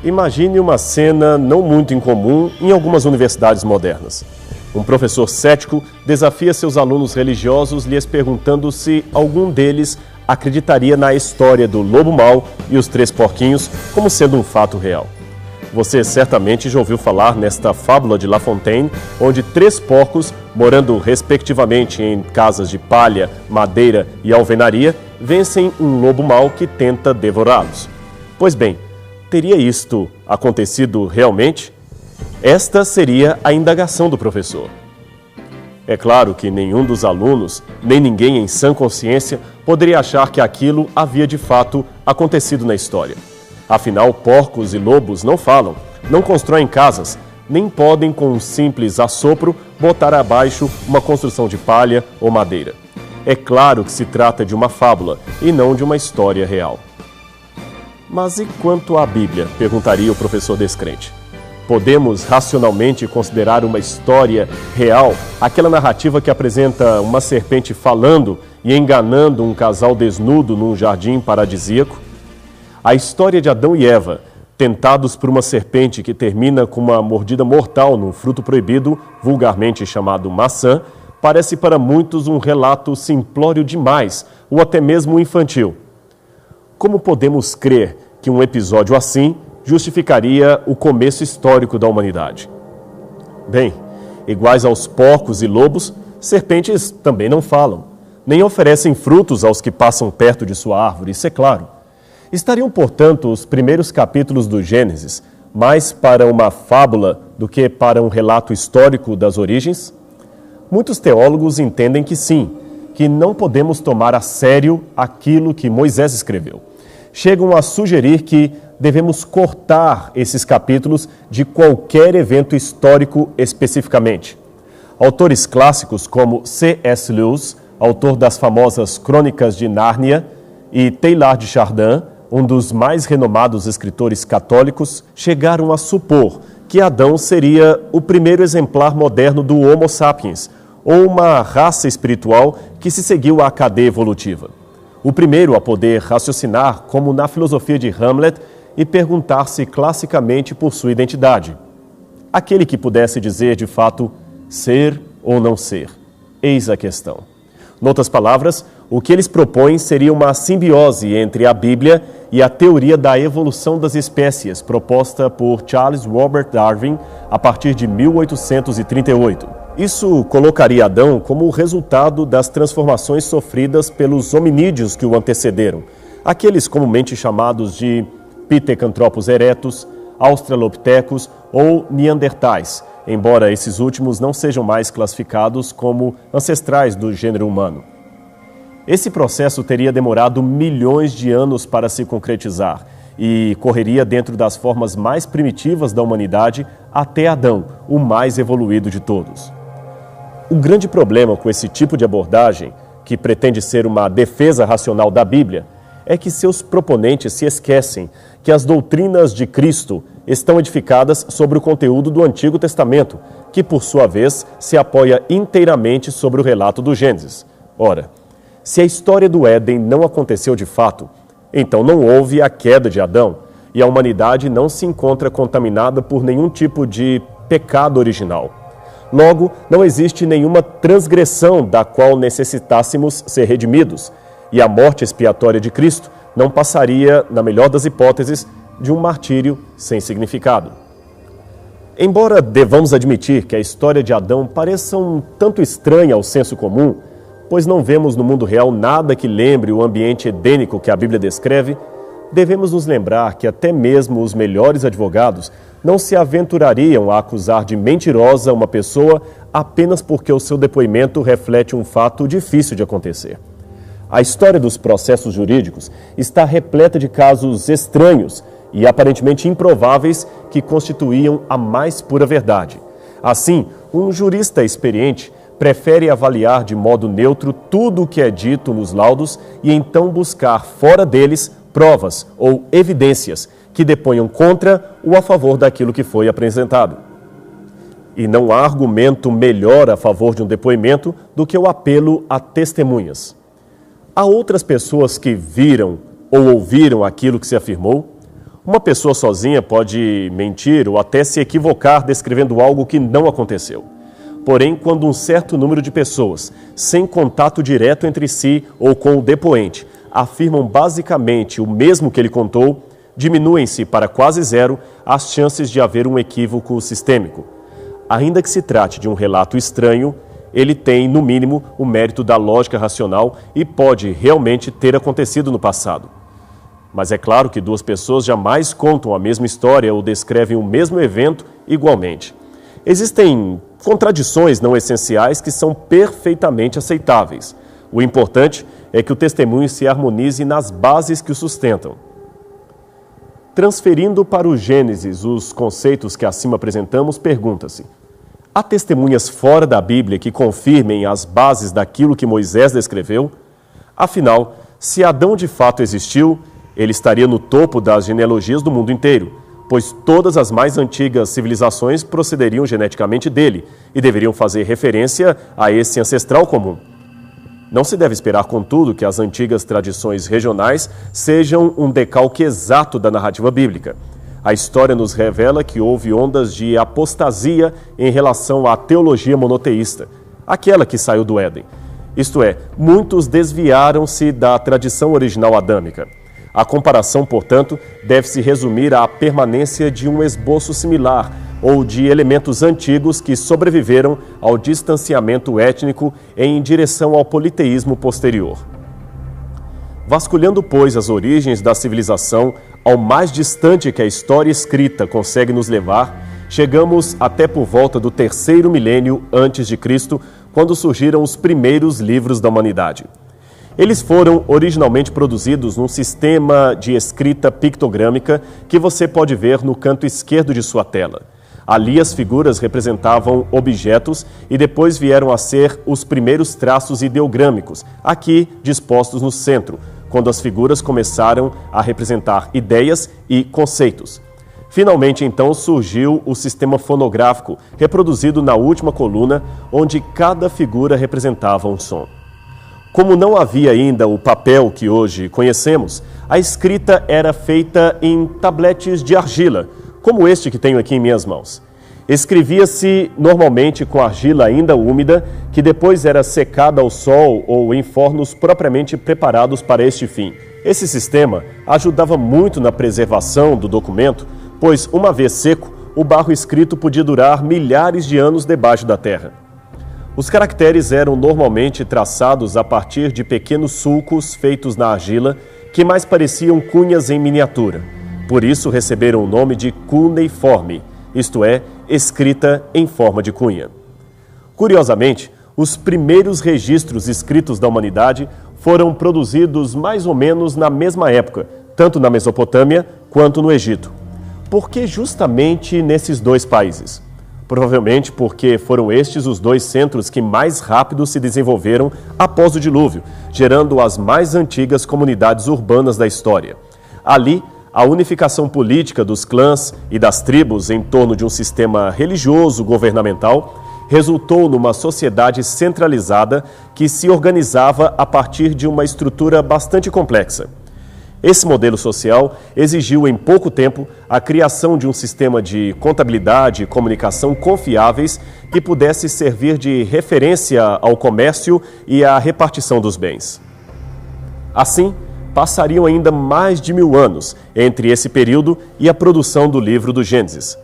Imagine uma cena não muito incomum em algumas universidades modernas. Um professor cético desafia seus alunos religiosos lhes perguntando se algum deles acreditaria na história do lobo mau e os três porquinhos como sendo um fato real. Você certamente já ouviu falar nesta fábula de La Fontaine, onde três porcos, morando respectivamente em casas de palha, madeira e alvenaria, vencem um lobo mau que tenta devorá-los. Pois bem, teria isto acontecido realmente? Esta seria a indagação do professor. É claro que nenhum dos alunos, nem ninguém em sã consciência, poderia achar que aquilo havia de fato acontecido na história. Afinal, porcos e lobos não falam, não constroem casas, nem podem, com um simples assopro, botar abaixo uma construção de palha ou madeira. É claro que se trata de uma fábula e não de uma história real. Mas e quanto à Bíblia? Perguntaria o professor descrente. Podemos racionalmente considerar uma história real aquela narrativa que apresenta uma serpente falando e enganando um casal desnudo num jardim paradisíaco? A história de Adão e Eva, tentados por uma serpente que termina com uma mordida mortal num fruto proibido, vulgarmente chamado maçã, parece para muitos um relato simplório demais ou até mesmo infantil. Como podemos crer que um episódio assim justificaria o começo histórico da humanidade? Bem, iguais aos porcos e lobos, serpentes também não falam, nem oferecem frutos aos que passam perto de sua árvore, isso é claro. Estariam, portanto, os primeiros capítulos do Gênesis mais para uma fábula do que para um relato histórico das origens? Muitos teólogos entendem que sim, que não podemos tomar a sério aquilo que Moisés escreveu. Chegam a sugerir que devemos cortar esses capítulos de qualquer evento histórico especificamente. Autores clássicos como C.S. Lewis, autor das famosas Crônicas de Nárnia, e Teilhard de Chardin, um dos mais renomados escritores católicos, chegaram a supor que Adão seria o primeiro exemplar moderno do Homo sapiens, ou uma raça espiritual que se seguiu à cadeia evolutiva. O primeiro a poder raciocinar, como na filosofia de Hamlet, e perguntar-se classicamente por sua identidade. Aquele que pudesse dizer, de fato, ser ou não ser. Eis a questão. Noutras palavras, o que eles propõem seria uma simbiose entre a Bíblia e a teoria da evolução das espécies, proposta por Charles Robert Darwin a partir de 1838. Isso colocaria Adão como o resultado das transformações sofridas pelos hominídeos que o antecederam, aqueles comumente chamados de Pithecanthropus erectus, Australopithecus ou Neandertais, embora esses últimos não sejam mais classificados como ancestrais do gênero humano. Esse processo teria demorado milhões de anos para se concretizar e correria dentro das formas mais primitivas da humanidade até Adão, o mais evoluído de todos. O grande problema com esse tipo de abordagem, que pretende ser uma defesa racional da Bíblia, é que seus proponentes se esquecem que as doutrinas de Cristo estão edificadas sobre o conteúdo do Antigo Testamento, que, por sua vez, se apoia inteiramente sobre o relato do Gênesis. Ora, se a história do Éden não aconteceu de fato, então não houve a queda de Adão, e a humanidade não se encontra contaminada por nenhum tipo de pecado original. Logo, não existe nenhuma transgressão da qual necessitássemos ser redimidos, e a morte expiatória de Cristo não passaria, na melhor das hipóteses, de um martírio sem significado. Embora devamos admitir que a história de Adão pareça um tanto estranha ao senso comum, pois não vemos no mundo real nada que lembre o ambiente edênico que a Bíblia descreve, devemos nos lembrar que até mesmo os melhores advogados não se aventurariam a acusar de mentirosa uma pessoa apenas porque o seu depoimento reflete um fato difícil de acontecer. A história dos processos jurídicos está repleta de casos estranhos e aparentemente improváveis que constituíam a mais pura verdade. Assim, um jurista experiente prefere avaliar de modo neutro tudo o que é dito nos laudos e então buscar fora deles provas ou evidências que deponham contra ou a favor daquilo que foi apresentado. E não há argumento melhor a favor de um depoimento do que o apelo a testemunhas. Há outras pessoas que viram ou ouviram aquilo que se afirmou? Uma pessoa sozinha pode mentir ou até se equivocar descrevendo algo que não aconteceu. Porém, quando um certo número de pessoas, sem contato direto entre si ou com o depoente, afirmam basicamente o mesmo que ele contou, diminuem-se para quase zero as chances de haver um equívoco sistêmico. Ainda que se trate de um relato estranho, ele tem, no mínimo, o mérito da lógica racional e pode realmente ter acontecido no passado. Mas é claro que duas pessoas jamais contam a mesma história ou descrevem o mesmo evento igualmente. Existem contradições não essenciais que são perfeitamente aceitáveis. O importante é que o testemunho se harmonize nas bases que o sustentam. Transferindo para o Gênesis os conceitos que acima apresentamos, pergunta-se: há testemunhas fora da Bíblia que confirmem as bases daquilo que Moisés descreveu? Afinal, se Adão de fato existiu, ele estaria no topo das genealogias do mundo inteiro, pois todas as mais antigas civilizações procederiam geneticamente dele e deveriam fazer referência a esse ancestral comum. Não se deve esperar, contudo, que as antigas tradições regionais sejam um decalque exato da narrativa bíblica. A história nos revela que houve ondas de apostasia em relação à teologia monoteísta, aquela que saiu do Éden. Isto é, muitos desviaram-se da tradição original adâmica. A comparação, portanto, deve-se resumir à permanência de um esboço similar ou de elementos antigos que sobreviveram ao distanciamento étnico em direção ao politeísmo posterior. Vasculhando, pois, as origens da civilização, ao mais distante que a história escrita consegue nos levar, chegamos até por volta do 3º milênio antes de Cristo, quando surgiram os primeiros livros da humanidade. Eles foram originalmente produzidos num sistema de escrita pictogrâmica que você pode ver no canto esquerdo de sua tela. Ali as figuras representavam objetos e depois vieram a ser os primeiros traços ideogrâmicos, aqui dispostos no centro, quando as figuras começaram a representar ideias e conceitos. Finalmente, então, surgiu o sistema fonográfico, reproduzido na última coluna, onde cada figura representava um som. Como não havia ainda o papel que hoje conhecemos, a escrita era feita em tabletes de argila, como este que tenho aqui em minhas mãos. Escrevia-se normalmente com argila ainda úmida, que depois era secada ao sol ou em fornos propriamente preparados para este fim. Esse sistema ajudava muito na preservação do documento, pois, uma vez seco, o barro escrito podia durar milhares de anos debaixo da terra. Os caracteres eram normalmente traçados a partir de pequenos sulcos feitos na argila, que mais pareciam cunhas em miniatura. Por isso receberam o nome de cuneiforme, isto é, escrita em forma de cunha. Curiosamente, os primeiros registros escritos da humanidade foram produzidos mais ou menos na mesma época, tanto na Mesopotâmia quanto no Egito. Por que justamente nesses dois países? Provavelmente porque foram estes os dois centros que mais rápido se desenvolveram após o dilúvio, gerando as mais antigas comunidades urbanas da história. Ali, a unificação política dos clãs e das tribos em torno de um sistema religioso governamental resultou numa sociedade centralizada que se organizava a partir de uma estrutura bastante complexa. Esse modelo social exigiu em pouco tempo a criação de um sistema de contabilidade e comunicação confiáveis que pudesse servir de referência ao comércio e à repartição dos bens. Assim, passariam ainda mais de 1000 anos entre esse período e a produção do livro do Gênesis.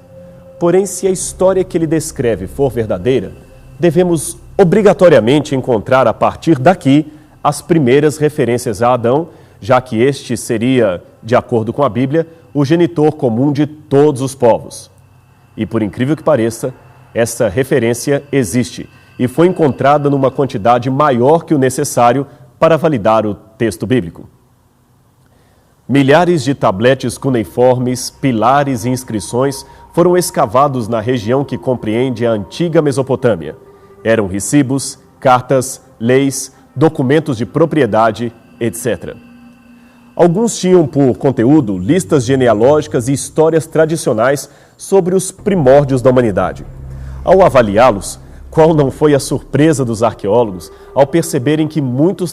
Porém, se a história que ele descreve for verdadeira, devemos obrigatoriamente encontrar a partir daqui as primeiras referências a Adão, já que este seria, de acordo com a Bíblia, o genitor comum de todos os povos. E por incrível que pareça, essa referência existe e foi encontrada numa quantidade maior que o necessário para validar o texto bíblico. Milhares de tabletes cuneiformes, pilares e inscrições foram escavados na região que compreende a antiga Mesopotâmia. Eram recibos, cartas, leis, documentos de propriedade, etc. Alguns tinham por conteúdo listas genealógicas e histórias tradicionais sobre os primórdios da humanidade. Ao avaliá-los, qual não foi a surpresa dos arqueólogos ao perceberem que muitos